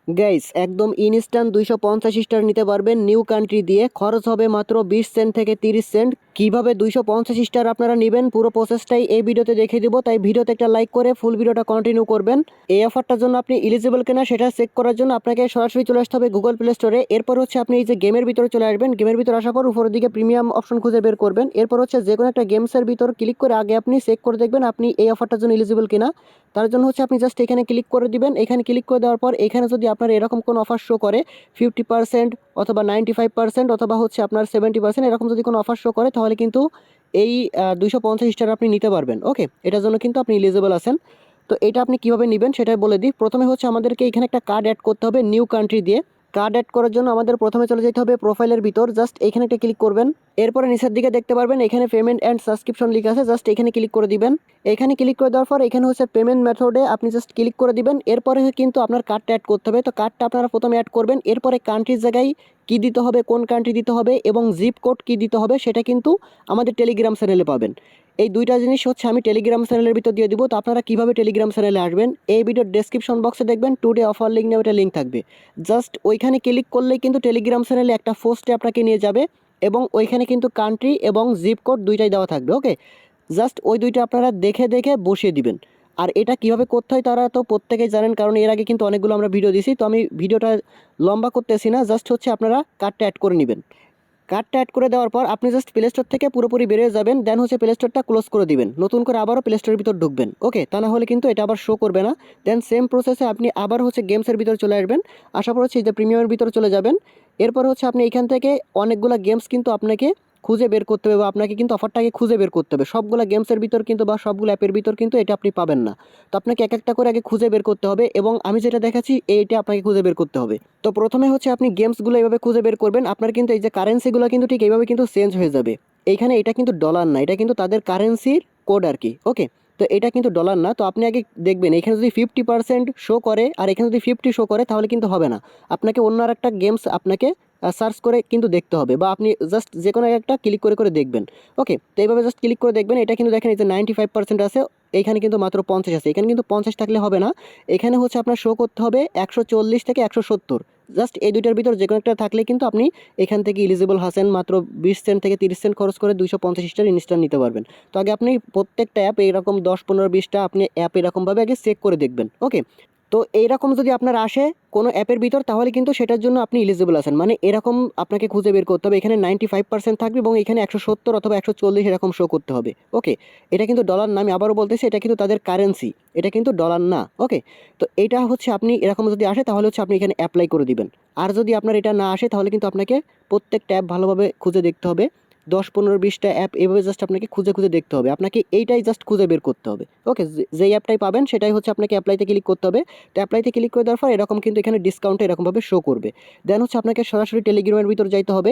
Guys একদম instant 250 star নিতে পারবেন নিউ কান্ট্রি দিয়ে। খরচ হবে মাত্র 20 সেন্ট থেকে 30 সেন্ট। কিভাবে 250 স্টার আপনারা নেবেন পুরো প্রসেসটাই এই ভিডিওতে দেখিয়ে দিব, তাই ভিডিওতে একটা লাইক করে ফুল ভিডিওটা কন্টিনিউ করবেন। এই অফারটার জন্য আপনি এলিজিবল কিনা সেটা চেক করার জন্য আপনাকে সরাসরি চলে আসতে হবে গুগল প্লে স্টোরে। এরপর হচ্ছে আপনি এই যে গেমের ভিতরে চলে আসবেন। গেমের ভিতরে আসার পর উপরের দিকে প্রিমিয়াম অপশন খুঁজে বের করবেন। এরপর হচ্ছে যে কোনো একটা গেমসের ভিতর ক্লিক করে আগে আপনি চেক করে দেখবেন আপনি এই অফারটার জন্য এলিজিবল কিনা। তার জন্য হচ্ছে আপনি জাস্ট এখানে ক্লিক করে দিবেন। এখানে ক্লিক করে দেওয়ার পর এখানে যদি আপনার এরকম কোনো অফার শো করে 50% অথবা 95% অথবা হচ্ছে আপনার 70% এরকম যদি কোনো অফার শো করে, তাহলে কিন্তু এই 250 স্টার আপনি নিতে পারবেন। ওকে, এটার জন্য কিন্তু আপনি এলিজিবল আছেন। তো এটা আপনি কিভাবে নেবেন সেটাই বলে দিই। প্রথমে হচ্ছে আমাদেরকে এখানে একটা কার্ড অ্যাড করতে হবে নিউ কান্ট্রি দিয়ে। কার্ড অ্যাড করার জন্য আমাদের প্রথমে চলে যেতে হবে প্রোফাইলের ভিতর। জাস্ট এখানে একটা ক্লিক করবেন। এরপরে নিচের দিকে দেখতে পারবেন এখানে পেমেন্ট অ্যান্ড সাবস্ক্রিপশন লেখা আছে, জাস্ট এখানে ক্লিক করে দিবেন। এখানে ক্লিক করে দেওয়ার পর এখানে হচ্ছে পেমেন্ট মেথডে আপনি জাস্ট ক্লিক করে দিবেন। এরপরে কিন্তু আপনার কার্ডটা অ্যাড করতে হবে। তো কার্ডটা আপনারা প্রথমে অ্যাড করবেন। এরপরে কান্ট্রির জায়গায় কী দিতে হবে, কোন কান্ট্রি দিতে হবে এবং জিপ কোড কী দিতে হবে সেটা কিন্তু আমাদের টেলিগ্রাম চ্যানেলে পাবেন। এই দুইটা জিনিস হচ্ছে আমি টেলিগ্রাম চ্যানেলের ভিতর দিয়ে দিব। তো আপনারা কীভাবে টেলিগ্রাম চ্যানেলে আসবেন, এই ভিডিওর ডেসক্রিপশন বক্সে দেখবেন টুডে অফার লিঙ্ক নামে একটা লিঙ্ক থাকবে। জাস্ট ওইখানে ক্লিক করলেই কিন্তু টেলিগ্রাম চ্যানেলে একটা পোস্টে আপনাকে নিয়ে যাবে এবং ওইখানে কিন্তু কান্ট্রি এবং জিপ কোড দুইটাই দেওয়া থাকবে। ওকে, জাস্ট ওই দুইটা আপনারা দেখে দেখে বসিয়ে দিবেন। আর এটা কিভাবে করতে হয় তারা তো প্রত্যেকেই জানেন, কারণ এর আগে কিন্তু অনেকগুলো আমরা ভিডিও দিয়েছি। তো আমি ভিডিওটা লম্বা করতেছি না, জাস্ট হচ্ছে আপনারা কার্ডটা অ্যাড করে নেবেন। কার্ডটা অ্যাড করে দেওয়ার পর আপনি জাস্ট প্লে স্টোর থেকে পুরোপুরি বেরিয়ে যাবেন। দেন হচ্ছে প্লে স্টোরটা ক্লোজ করে দিবেন, নতুন করে আবারও প্লে স্টোরের ভিতর ঢুকবেন। ওকে, তা না হলে কিন্তু এটা আবার শো করবে না। দেন সেম প্রসেসে আপনি আবার হচ্ছে গেমসের ভিতরে চলে আসবেন। আসার পর হচ্ছে যে প্রিমিয়ামের ভিতরে চলে যাবেন। এরপর হচ্ছে আপনি এখান থেকে অনেকগুলো গেমস কিন্তু আপনাকে খুঁজে বের করতে হবে, বা আপনাকে কিন্তু অফারটাকে খুঁজে বের করতে হবে। সবগুলো গেমসের ভিতর কিন্তু বা সবগুলো অ্যাপের ভিতর কিন্তু এটা আপনি পাবেন না। তো আপনাকে এক একটা করে আগে খুঁজে বের করতে হবে এবং আমি যেটা দেখাচ্ছি এইটা আপনাকে খুঁজে বের করতে হবে। তো প্রথমে হচ্ছে আপনি গেমসগুলো এইভাবে খুঁজে বের করবেন। আপনার কিন্তু এই যে কারেন্সিগুলো কিন্তু ঠিক এইভাবে কিন্তু চেঞ্জ হয়ে যাবে। এইখানে এটা কিন্তু ডলার না, এটা কিন্তু তাদের কারেন্সির কোড আর কি। ওকে, তো এটা কিন্তু ডলার না। তো আপনি আগে দেখবেন এখানে যদি 50% শো করে আর এখানে যদি 50 শো করে তাহলে কিন্তু হবে না। আপনাকে অন্য আর একটা গেমস আপনাকে সার্চ করে কিন্তু দেখতে হবে, বা আপনি জাস্ট যে কোনো একটা ক্লিক করে করে দেখবেন। ওকে, তো এইভাবে জাস্ট ক্লিক করে দেখবেন। এটা কিন্তু দেখেন এই যে 95% আছে, এইখানে কিন্তু মাত্র 50 আছে। এখানে কিন্তু 50 থাকলে হবে না, এখানে হচ্ছে আপনার শো করতে হবে 140 থেকে 170। জাস্ট এই দুইটার ভিতর যে কোনো একটা থাকলে কিন্তু আপনি এখান থেকে এলিজিবল আছেন। মাত্র 20 সেন্ট থেকে 30 সেন্ট খরচ করে 250 স্টার ইনস্ট্যান্ট নিতে পারবেন। তো আগে আপনি প্রত্যেকটা অ্যাপ এরকম 10 15 20টা আপনি অ্যাপ এরকমভাবে আগে চেক করে দেখবেন। ওকে, তো এইরকম যদি আপনার আসে কোনো অ্যাপের ভিতর তাহলে কিন্তু সেটার জন্য আপনি এলিজিবল আছেন। মানে এরকম আপনাকে খুঁজে বের করতে হবে। এখানে 95% থাকবে এবং এখানে 170 অথবা 140 এরকম শো করতে হবে। ওকে, এটা কিন্তু ডলার না, আমি আবারও বলতেছি এটা কিন্তু তাদের কারেন্সি, এটা কিন্তু ডলার না। ওকে, তো এটা হচ্ছে আপনি এরকম যদি আসে তাহলে হচ্ছে আপনি এখানে অ্যাপ্লাই করে দিবেন। আর যদি আপনার এটা না আসে তাহলে কিন্তু আপনাকে প্রত্যেকটা অ্যাপ ভালোভাবে খুঁজে দেখতে হবে। 10 15 20টা অ্যাপ এভাবে জাস্ট আপনাকে খুঁজে খুঁজে দেখতে হবে। আপনাকে এইটাই জাস্ট খুঁজে বের করতে হবে। ওকে, যেই অ্যাপটাই পাবেন সেটাই হচ্ছে আপনাকে অ্যাপ্লাইতে ক্লিক করতে হবে। তো অ্যাপ্লাইতে ক্লিক করে দেওয়ার পর এরকম কিন্তু এখানে ডিসকাউন্টে এরকমভাবে শো করবে। দেন হচ্ছে আপনাকে সরাসরি টেলিগ্রামের ভিতর যাইতে হবে।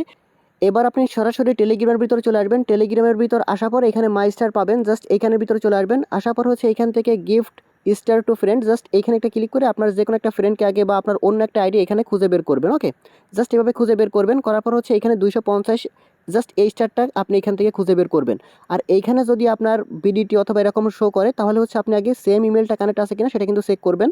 এবার আপনি সরাসরি টেলিগ্রামের ভিতরে চলে আসবেন। টেলিগ্রামের ভিতর আসার পর এখানে মাই স্টার পাবেন, জাস্ট এখানের ভিতরে চলে আসবেন। আসার পর হচ্ছে এখান থেকে gift star to friend, just এইখানে একটা ক্লিক করে আপনার যে কোনো একটা ফ্রেন্ডকে আগে বা আপনার অন্য একটা আইডি এখানে খুঁজে বের করবেন। ওকে, জাস্ট এভাবে খুঁজে বের করবেন। করার পর হচ্ছে এখানে 250 জাস্ট এই স্টারটা আপনি এখান থেকে খুঁজে বের করবেন। আর এইখানে যদি আপনার বিডিটি অথবা এরকম শো করে তাহলে হচ্ছে আপনি আগে সেম ইমেলটা কানেক্ট আছে কিনা সেটা কিন্তু চেক করবেন।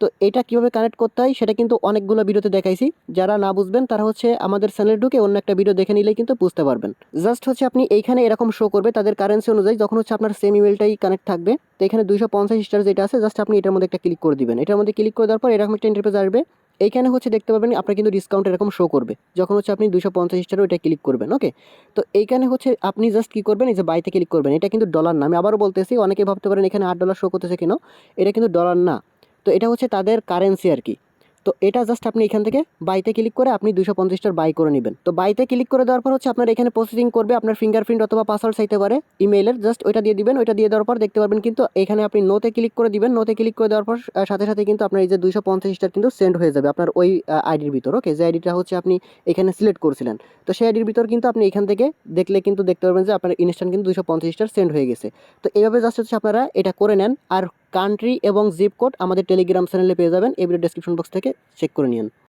তো এটা কীভাবে কানেক্ট করতে হয় সেটা কিন্তু অনেকগুলো ভিডিওতে দেখাইছি। যারা না বুঝবেন তারা হচ্ছে আমাদের চ্যানেলে ঢুকে অন্য একটা ভিডিও দেখে নিলেই কিন্তু বুঝতে পারবেন। জাস্ট হচ্ছে আপনি এইখানে এরকম শো করবে তাদের কারেন্সি অনুযায়ী, যখন হচ্ছে আপনার সেম ইমেলটাই কানেক্ট থাকবে। তো এখানে 250 স্টার যেটা আছে জাস্ট আপনি এটার মধ্যে একটা ক্লিক করে দিবেন। এটার মধ্যে ক্লিক করে দেওয়ার পর এরকম একটা ইন্টারফেস আসবে। এইখানে হচ্ছে দেখতে পাবেন আপনার কিন্তু ডিসকাউন্ট এরকম শো করবে যখন হচ্ছে আপনি 250 স্টারে ওইটা ক্লিক করবেন। ওকে, তো এইখানে হচ্ছে আপনি জাস্ট কী করবেন, এই যে বাইতে ক্লিক করবেন। এটা কিন্তু ডলার না, আমি আবারও বলতেছি, অনেকে ভাবতে পারেন এখানে $8 শো করতেছে কেন, এটা কিন্তু ডলার না। তো এটা হচ্ছে তাদের কারেন্সি আর কি। তো এটা জাস্ট আপনি এখান থেকে বাইতে ক্লিক করে আপনি 250টার বাই করে নেবেন। তো বাইতে ক্লিক করে দেওয়ার পর হচ্ছে আপনার এখানে প্রসেসিং করবে, আপনার ফিঙ্গারপ্রিন্ট অথবা পাসওয়ার্ড চাইতে পারে ইমেইলের, জাস্ট ওইটা দিয়ে দিবেন। ওইটা দিয়ে দেওয়ার পর দেখতে পারবেন কিন্তু এখানে আপনি নোতে ক্লিক করে দিবেন। নোতে ক্লিক করে দেওয়ার পর সাথে সাথে কিন্তু আপনার এই যে 250টার কিন্তু সেন্ড হয়ে যাবে আপনার ওই আইডির ভিতর। ওকে, যে আইডিটা হচ্ছে আপনি এখানে সিলেক্ট করছিলেন, তো সেই আইডির ভিতর কিন্তু আপনি এখান থেকে দেখলে কিন্তু দেখতে পারবেন যে আপনার ইনস্ট্যান্ট কিন্তু 250টার সেন্ড হয়ে গেছে। তো এইভাবে জাস্ট হচ্ছে আপনারা এটা করে নেন। আর কান্ট্রি এবং জিপ কোড আমাদের টেলিগ্রাম চ্যানেলে পেয়ে যাবেন, এই ভিডিও ডেসক্রিপশন বক্স থেকে চেক করে নিন।